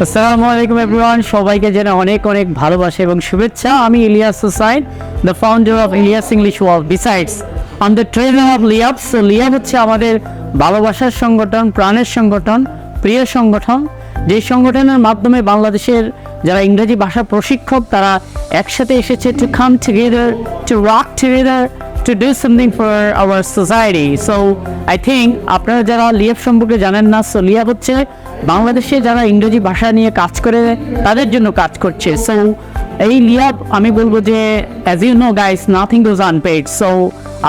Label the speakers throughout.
Speaker 1: আসসালামু আলাইকুম এভরিওয়ান, সবাইকে জানাই অনেক অনেক ভালোবাসা এবং শুভেচ্ছা। আমি Ilias Hussain, the founder of Ilias English world. Besides on the trainer of লিয়াব। সো লিয়াব হচ্ছে আমাদের ভালোবাসার সংগঠন, প্রাণের সংগঠন, প্রিয় সংগঠন, যে সংগঠনের মাধ্যমে বাংলাদেশের যারা ইংরেজি ভাষা প্রশিক্ষক তারা একসাথে এসেছে to come together, to work together, to do something for our society. So I think আপনারা যারা লিয়াব সম্পর্কে জানেন না, সো লিয়াব হচ্ছে বাংলাদেশে যারা ইংরেজি ভাষা নিয়ে কাজ করে তাদের জন্য কাজ করছে। সো এই লিয়াব আমি বলবো যে as you know guys, nothing goes unpaid. So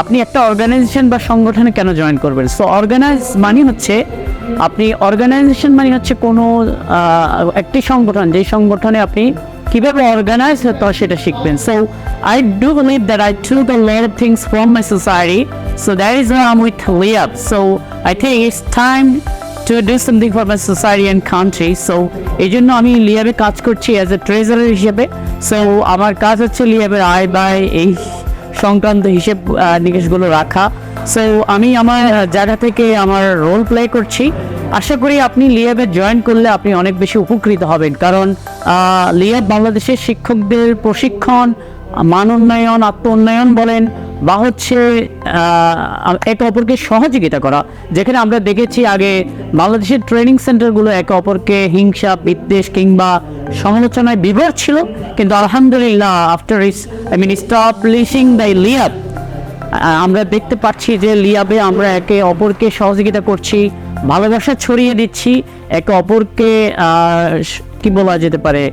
Speaker 1: আপনি একটা অর্গানাইজেশন বা সংগঠনে কেন জয়েন করবেন? সো অর্গানাইজ মানে হচ্ছে আপনি অর্গানাইজেশন মানে হচ্ছে কোনো একটি সংগঠন, যেই সংগঠনে আপনি কিভাবে অর্গানাইজ হতে হয় সেটা শিখবেন। So I do believe that I took a lot of things from my society, so that is why I'm with Liab. So I think it's time to do something for my society and country. So এই জন্য আমি লিয়াবে কাজ করছি as a treasurer হিসেবে। So আমার কাজ হচ্ছে লিয়াবের আয় ব্যয় এই সংক্রান্ত হিসেব নিকেশগুলো রাখা। সো আমি আমার জায়গা থেকে আমার রোল প্লে করছি। আশা করি আপনি লিয়াবে জয়েন করলে আপনি অনেক বেশি উপকৃত হবেন, কারণ লিয়াব বাংলাদেশের শিক্ষকদের প্রশিক্ষণ, মান উন্নয়ন, আত্ম উন্নয়ন বলেন বা হচ্ছে একে অপরকে সহযোগিতা করা। যেখানে আমরা দেখেছি আগে বাংলাদেশের ট্রেনিং সেন্টারগুলো একে অপরকে হিংসা, বিদ্বেষ কিংবা সমালোচনায় বিভোর ছিল, কিন্তু আলহামদুলিল্লাহ আফটার এস্টাবলিশিং দ্য লিয়াব আমরা দেখতে পাচ্ছি যে লিয়াবে আমরা একে অপরকে সহযোগিতা করছি, ভালোবাসা ছড়িয়ে দিচ্ছি, একে অপরকে কি বলা যেতে পারে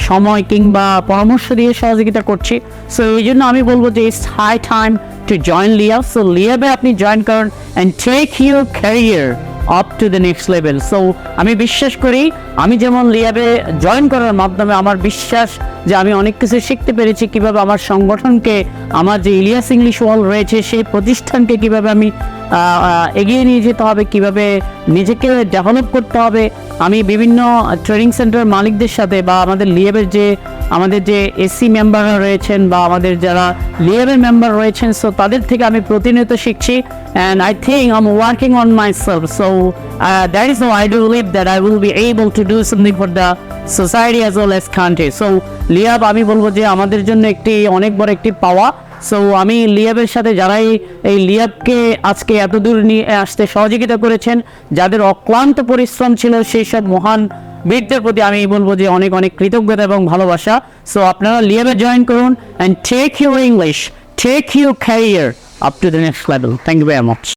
Speaker 1: সময় কিংবা পরামর্শ দিয়ে সহযোগিতা করছি। সো এই জন্য আমি বলবো যে it's high time to join লিয়াব। সো লিয়াবে আপনি জয়েন করুন and take your career up to the next level. So আমি বিশ্বাস করি আমি যেমন লিয়াবে জয়েন করার মাধ্যমে আমার বিশ্বাস যে আমি অনেক কিছু শিখতে পেরেছি, কীভাবে আমার সংগঠনকে, আমার যে ইলিয়াস ইংলিশ ওয়ার্ল্ড রয়েছে সেই প্রতিষ্ঠানকে কীভাবে আমি এগিয়ে নিয়ে যেতে হবে, কীভাবে নিজেকে ডেভেলপ করতে হবে। আমি বিভিন্ন ট্রেনিং সেন্টার মালিকদের সাথে বা আমাদের লিয়াবের আমাদের যে এসি মেম্বাররা রয়েছেন বা আমাদের যারা লিয়াবের মেম্বার রয়েছেন, সো তাদের থেকে আমি প্রতিনিয়ত শিখছি। And I think I'm working on myself. So that is how I do believe that I will be able to do something for the society as well as country. So লিয়াব আমি বলবো যে আমাদের জন্য অনেক বড় একটি পাওয়া। সো আমি লিয়াবের সাথে যারাই এই লিয়াবকে আজকে এত দূর নিয়ে আসতে সহযোগিতা করেছেন, যাদের অক্লান্ত পরিশ্রম ছিল, সেই সব মহান বীরদের প্রতি আমি বলবো যে অনেক অনেক কৃতজ্ঞতা এবং ভালোবাসা। সো আপনারা লিয়াবে জয়েন করুন and take your English, take your career up to the next level. Thank you very much.